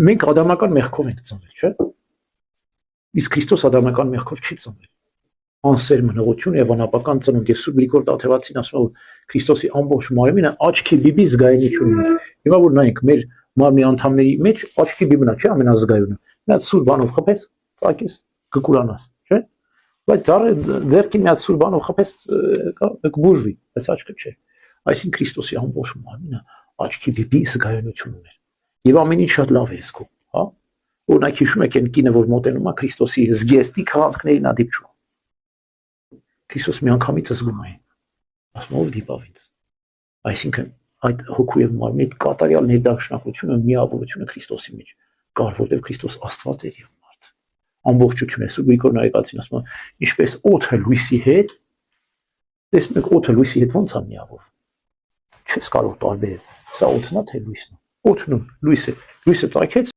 Մենք ադամական մեղքով ենք ծնվել, չէ՞։ Իսկ Քրիստոս ադամական մեղքով չի ծնվել։ Անսեր մնողություն եւ անապական ծնունդ եւ Սուրբ Գրիգոր Տաթևացին ասում է, որ Քրիստոսի ամբողջ մարմինը աչքի բիբի զգայունություն ունի։ Հիմա որ նայենք մեր մարմնի անդամների մեջ աչքի բիբն է, չէ՞, ամենազգայունը։ Նա սուր բանով խփես, ծակես, կկուրանաս, չէ՞։ Բայց ձեռքին մի հատ սուր բանով խփես, կբուժվի, բայց աչքը չէ։ Այսինքն Քրիստոսի ամբողջ մարմինը աչքի բիբի զգայունություն ունի։ Եվ ամեն ինչ շատ լավ է զգում, հա։ Օրինակ հիշում եք այն կինը, որ մոտենում է Քրիստոսի զգեստի քաղաքներին ադիպչում։ Քրիստոս միանգամից զգում է, ասում ով դիպավ ինձ։ Այսինքն այդ հոգու եւ մարմնի կատարյալ ներդաշնակությունը, միավորությունը Քրիստոսի մեջ կար, որտեղ Քրիստոս Աստված էր եւ մարդ։ Ամբողջություն է Սուրբ Գրիգոր Նայեկացին ասում է, ինչպես օդը լույսի հետ, տեսնում եք օդը լույսի հետ ո՞նց է միավորվում։ Չես կարող տարբերել, սա օդն է թե լույսն է։ Օդն ու լույսը ծագեց